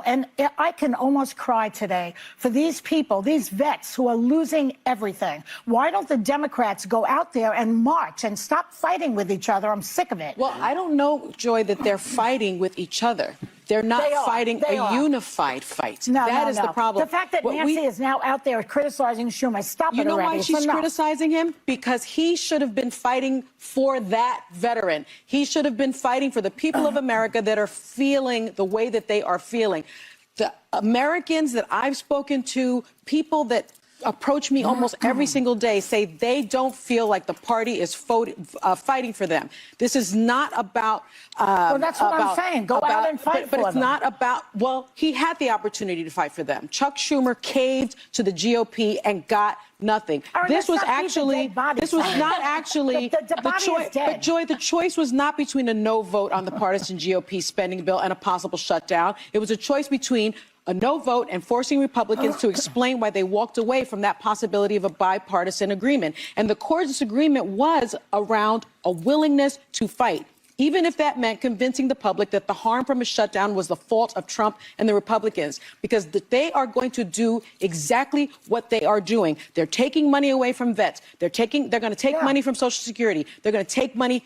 And I can almost cry today for these people, these vets who are losing everything. Why don't the Democrats go out there and march and stop fighting with each other? I'm sick of it. Well, I don't know, Joy, that they're fighting with each other. They're not fighting a unified fight. That is the problem. The fact that Nancy is now out there criticizing Schumer, stop it already. You know why she's criticizing him? Because he should have been fighting for that veteran. He should have been fighting for the people of America that are feeling the way that they are feeling. The Americans that I've spoken to, people that approach me almost every single day, say they don't feel like the party is fighting for them. This is not about... well, that's what I'm saying. Go out and fight for them. But it's not about... Well, he had the opportunity to fight for them. Chuck Schumer caved to the GOP and got nothing. This was not actually the choice. But Joy, the choice was not between a no vote on the partisan GOP spending bill and a possible shutdown. It was a choice between a no vote and forcing Republicans to explain why they walked away from that possibility of a bipartisan agreement. And the core disagreement was around a willingness to fight, even if that meant convincing the public that the harm from a shutdown was the fault of Trump and the Republicans, because they are going to do exactly what they are doing. They're taking money away from vets. They're going to take money from Social Security. They're going to take money.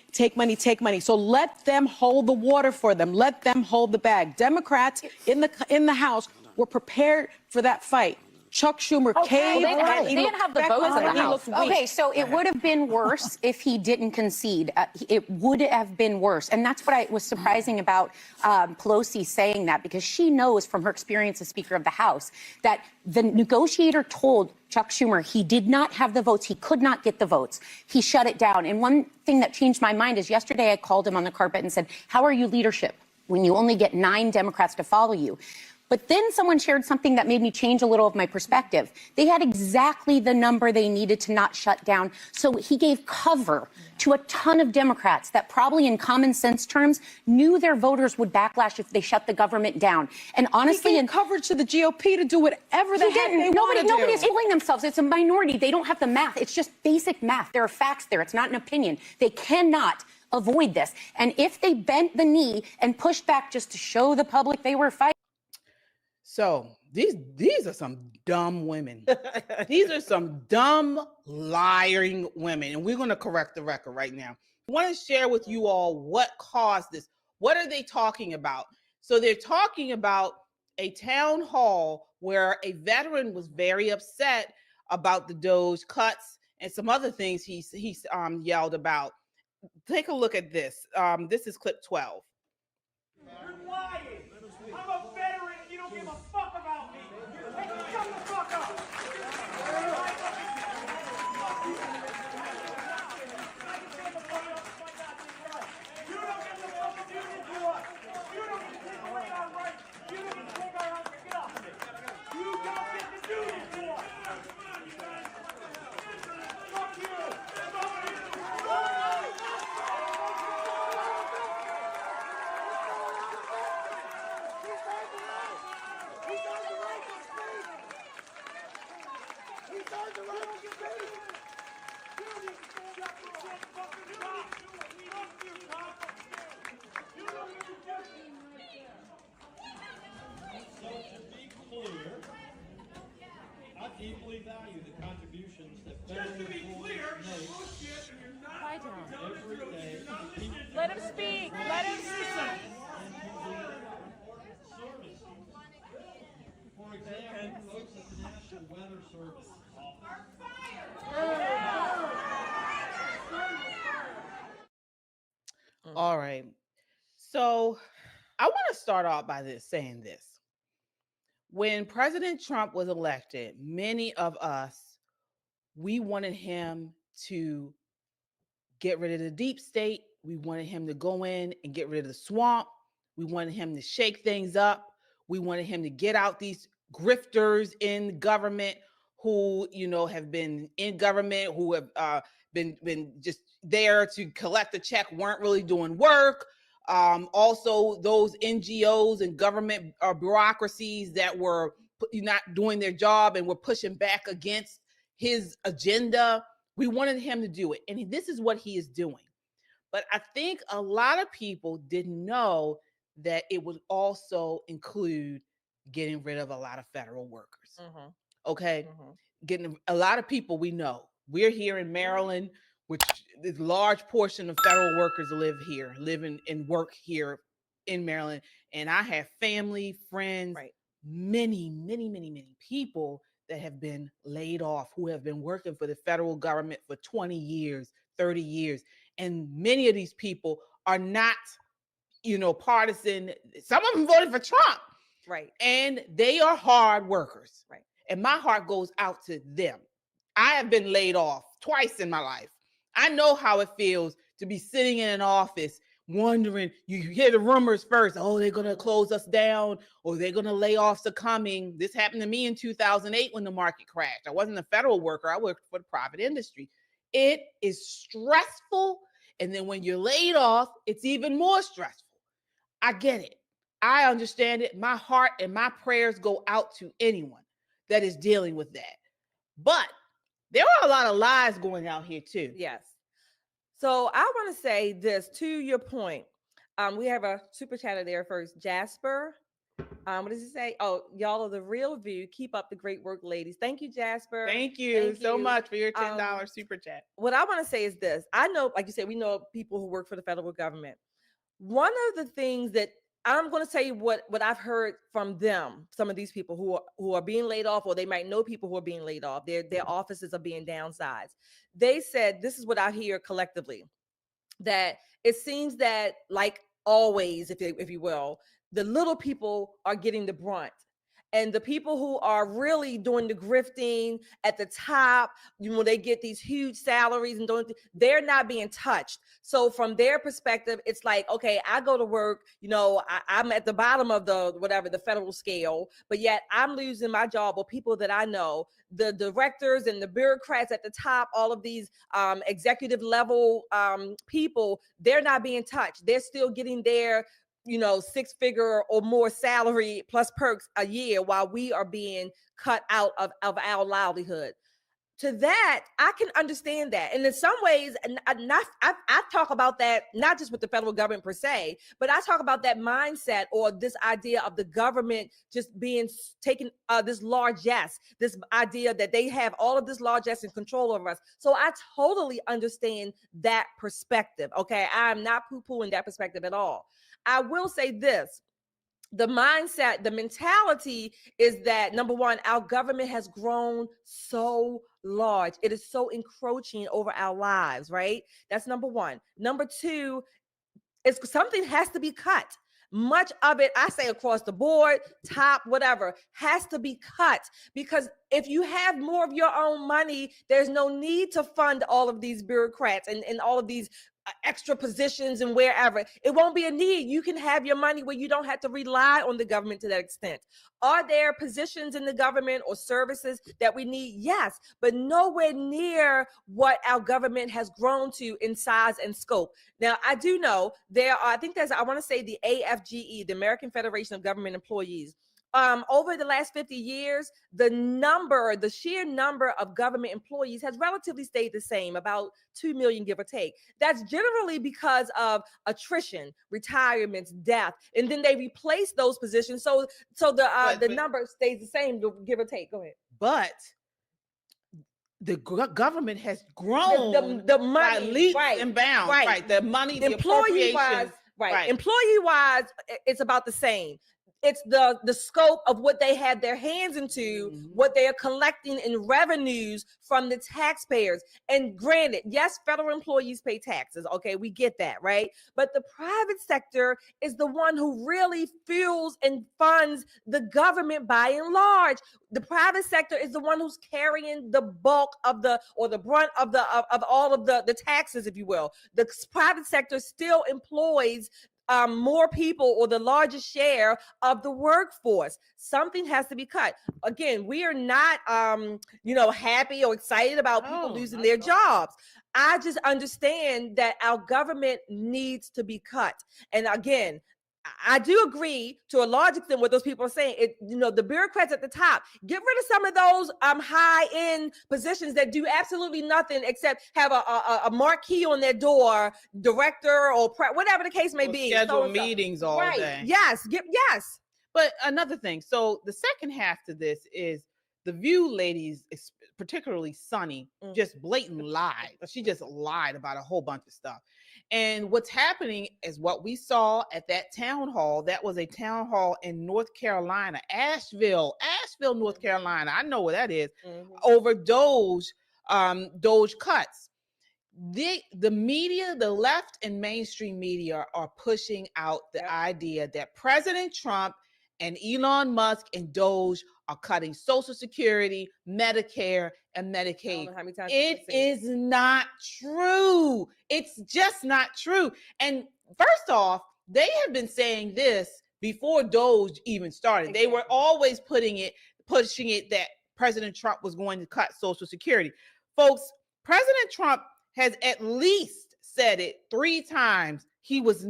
So let them hold the water for them. Let them hold the bag. Democrats in the House were prepared for that fight. Chuck Schumer caved. They didn't have the votes in the House. Okay, so it would have been worse if he didn't concede. It would have been worse. And that's what was surprising about Pelosi saying that, because she knows from her experience as Speaker of the House that the negotiator told Chuck Schumer he did not have the votes. He could not get the votes. He shut it down. And one thing that changed my mind is yesterday I called him on the carpet and said, how are you leadership when you only get 9 Democrats to follow you? But then someone shared something that made me change a little of my perspective. They had exactly the number they needed to not shut down. So he gave cover to a ton of Democrats that probably in common sense terms knew their voters would backlash if they shut the government down. And honestly, he gave coverage to the GOP to do whatever the heck they want to do. Nobody's fooling themselves. It's a minority. They don't have the math. It's just basic math. There are facts there. It's not an opinion. They cannot avoid this. And if they bent the knee and pushed back just to show the public they were fighting. So these are some dumb women. These are some dumb, lying women. And we're going to correct the record right now. I want to share with you all what caused this. What are they talking about? So they're talking about a town hall where a veteran was very upset about the DOJ cuts and some other things he yelled about. Take a look at this. This is clip 12. You're lying. I'm a veteran. You don't give a fuck about me. Shut the fuck up. You don't get the public union to us. You don't get to take away our rights. You don't get to take our rights. Get off of me. You don't get to do this to us. Fuck you. I deeply value the contributions that just to be clear, bullshit, and you're not every day. Let him speak. Let him speak. For example, folks at the National Weather Service All right. So I want to start off by saying this. When President Trump was elected, many of us, we wanted him to get rid of the deep state. We wanted him to go in and get rid of the swamp. We wanted him to shake things up. We wanted him to get out these grifters in government who, have been in government, who have been just there to collect a check, weren't really doing work. Also, those NGOs and government bureaucracies that were not doing their job and were pushing back against his agenda. We wanted him to do it. And this is what he is doing. But I think a lot of people didn't know that it would also include getting rid of a lot of federal workers. Mm-hmm. Okay. Mm-hmm. Getting a lot of people we know. We're here in Maryland, which is a large portion of federal workers live here, live and work here in Maryland. And I have family, friends, Right. many people that have been laid off, who have been working for the federal government for 20 years, 30 years. And many of these people are not, partisan. Some of them voted for Trump. Right. And they are hard workers. Right. And my heart goes out to them. I have been laid off twice in my life. I know how it feels to be sitting in an office wondering, you hear the rumors first, oh, they're going to close us down, or they're going to lay offs are coming. This happened to me in 2008 when the market crashed. I wasn't a federal worker. I worked for the private industry. It is stressful. And then when you're laid off, it's even more stressful. I get it. I understand it. My heart and my prayers go out to anyone that is dealing with that. But there are a lot of lies going out here too. Yes. So I want to say this to your point. We have a super chatter there first. Jasper. What does he say? Oh, y'all are the real view. Keep up the great work, ladies. Thank you, Jasper. Thank you so much for your $10 super chat. What I want to say is this. I know, like you said, we know people who work for the federal government. One of the things that I'm going to tell you what I've heard from them, some of these people who are being laid off, or they might know people who are being laid off. Their offices are being downsized. They said, this is what I hear collectively, that it seems that, like always, if you will, the little people are getting the brunt. And the people who are really doing the grifting at the top, they get these huge salaries and they're not being touched. So from their perspective, it's like, okay, I go to work, I'm at the bottom of the federal scale, but yet I'm losing my job. Or people that I know, the directors and the bureaucrats at the top, all of these executive level people, they're not being touched. They're still getting their 6-figure or more salary plus perks a year, while we are being cut out of our livelihood. To that, I can understand that. And in some ways, I talk about that, not just with the federal government per se, but I talk about that mindset, or this idea of the government just being taking this largesse, this idea that they have all of this largesse and control over us. So I totally understand that perspective. Okay. I'm not poo-pooing that perspective at all. I will say this. The mindset, the mentality is that, number one, our government has grown so large. It is so encroaching over our lives, right? That's number one. Number two, something has to be cut. Much of it, I say across the board, top, whatever, has to be cut, because if you have more of your own money, there's no need to fund all of these bureaucrats and all of these extra positions and wherever. It won't be a need. You can have your money where you don't have to rely on the government to that extent. Are there positions in the government or services that we need? Yes, but nowhere near what our government has grown to in size and scope. Now, I do know there are, I want to say the AFGE, the American Federation of Government Employees. Over the last 50 years, the sheer number of government employees has relatively stayed the same, about 2 million, give or take. That's generally because of attrition, retirements, death, and then they replace those positions. So the number stays the same, give or take. Go ahead. But the government has grown the money by leaps right, and bounds. Right. The money, the employee-wise, right. Employee-wise, it's about the same. It's the scope of what they have their hands into, what they are collecting in revenues from the taxpayers. And granted, yes, federal employees pay taxes. Okay, we get that, right? But the private sector is the one who really fuels and funds the government by and large. The private sector is the one who's carrying the bulk of the brunt of all of the taxes, if you will. The private sector still employs more people, or the largest share of the workforce. Something has to be cut. Again, we are not, happy or excited about people losing their jobs. I just understand that our government needs to be cut. And again, I do agree to a large extent what those people are saying. The bureaucrats at the top, get rid of some of those high-end positions that do absolutely nothing except have a marquee on their door, director or whatever the case may be. Schedule meetings all day. Yes. But another thing, so the second half to this is the View ladies, particularly Sunny, just blatant lied. She just lied about a whole bunch of stuff. And what's happening is what we saw at that town hall. That was a town hall in North Carolina, Asheville, North Carolina. I know where that is. Over Doge cuts. The media, the left and mainstream media are pushing out the idea that President Trump and Elon Musk and Doge are cutting Social Security, Medicare, and Medicaid. It is not true. It's just not true. And first off, they have been saying this before Doge even started. Exactly. They were always pushing it that President Trump was going to cut Social Security. Folks, President Trump has at least said it 3 times. He is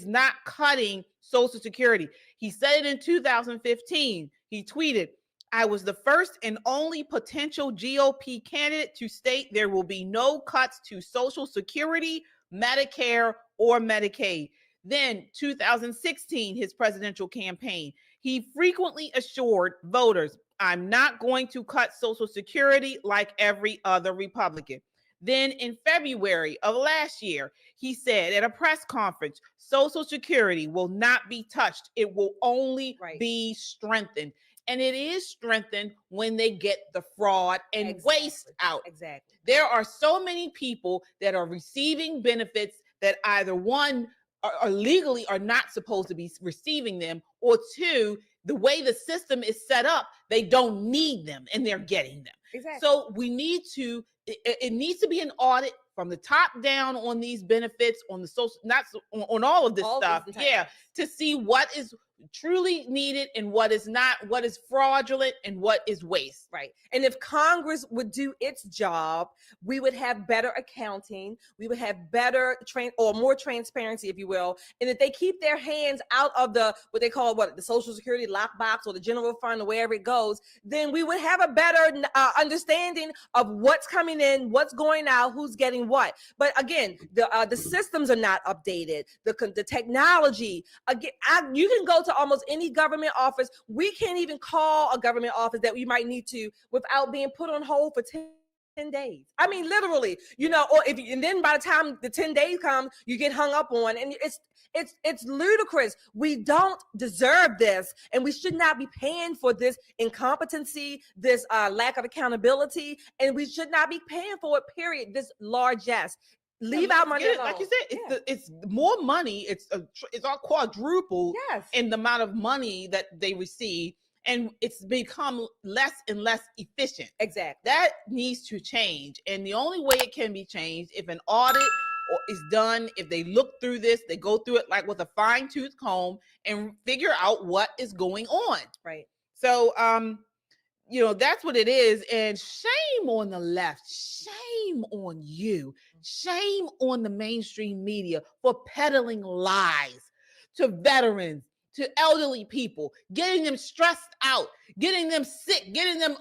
not cutting Social Security. He said it in 2015. He tweeted, "I was the first and only potential GOP candidate to state there will be no cuts to Social Security, Medicare, or Medicaid." Then 2016, his presidential campaign, he frequently assured voters, "I'm not going to cut Social Security like every other Republican." Then in February of last year, he said at a press conference, Social Security will not be touched. It will only be strengthened. And it is strengthened when they get the fraud and waste out. Exactly. There are so many people that are receiving benefits that either one are legally are not supposed to be receiving them, or 2, the way the system is set up, they don't need them and they're getting them. Exactly. So it needs to be an audit from the top down on these benefits, on the social, not on all of this stuff. To see what is truly needed and what is not, what is fraudulent and what is waste. Right. And if Congress would do its job, we would have better accounting. We would have better more transparency, if you will. And if they keep their hands out of the what they call the Social Security lockbox or the general fund or wherever it goes, then we would have a better understanding of what's coming in, what's going out, who's getting what. But again, the systems are not updated. The technology, again, you can go to almost any government office. We can't even call a government office that we might need to without being put on hold for 10 days. I mean, literally, or and then by the time the 10 days come, you get hung up on, and it's ludicrous. We don't deserve this, and we should not be paying for this incompetency, this lack of accountability, and we should not be paying for it, period. This largesse. Leave out money alone. Like you said, it's more money. It's all quadrupled in the amount of money that they receive, and it's become less and less efficient. Exactly. That needs to change, and the only way it can be changed if an audit is done, if they look through this, they go through it like with a fine-tooth comb and figure out what is going on. Right. So, that's what it is. And shame on the left. Shame on you. Shame on the mainstream media for peddling lies to veterans, to elderly people, getting them stressed out, getting them sick, getting them,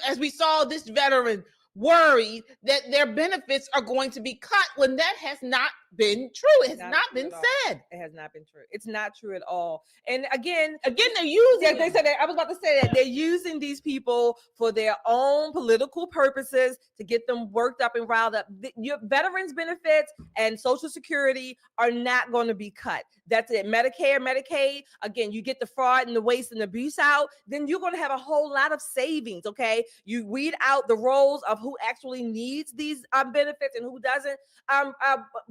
as we saw this veteran worried that their benefits are going to be cut when that has not been true. It has not been said. It has not been true. It's not true at all. And again, they're using. They said that. I was about to say that they're using these people for their own political purposes to get them worked up and riled up. Your veterans benefits and Social Security are not going to be cut. That's it. Medicare, Medicaid. Again, you get the fraud and the waste and abuse out, then you're going to have a whole lot of savings. Okay, you weed out the roles of who actually needs these benefits and who doesn't.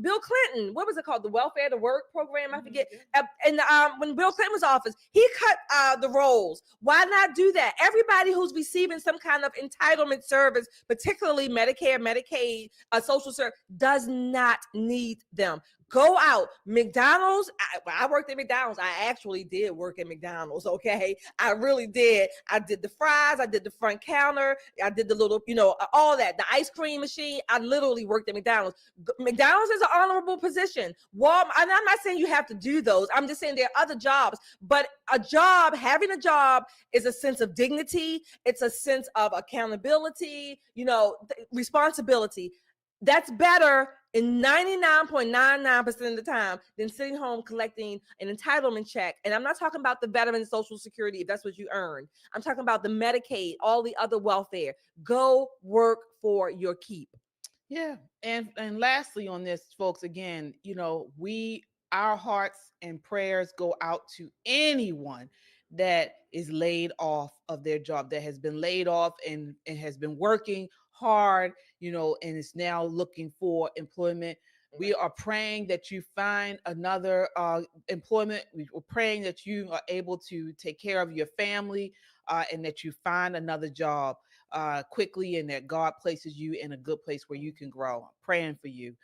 Bill Clinton, what was it called? The Welfare to Work program, I forget. And when Bill Clinton was in office, he cut the rolls. Why not do that? Everybody who's receiving some kind of entitlement service, particularly Medicare, Medicaid, Social Service, does not need them. Go out. McDonald's, I worked at McDonald's. I actually did work at McDonald's, okay? I really did. I did the fries. I did the front counter. I did the little, all that. The ice cream machine. I literally worked at McDonald's. McDonald's is an honorable position. Walmart, and I'm not saying you have to do those. I'm just saying there are other jobs. But having a job is a sense of dignity. It's a sense of accountability, responsibility. That's better in 99.99% of the time than sitting home collecting an entitlement check. And I'm not talking about the veteran Social Security, if that's what you earn. I'm talking about the Medicaid, all the other welfare. Go work for your keep. Yeah. And lastly on this, folks, again, our hearts and prayers go out to anyone that is laid off of their job, that has been laid off and has been working hard, and is now looking for employment. We are praying that you find another employment. We're praying that you are able to take care of your family and that you find another job quickly, and that God places you in a good place where you can grow. I'm praying for you.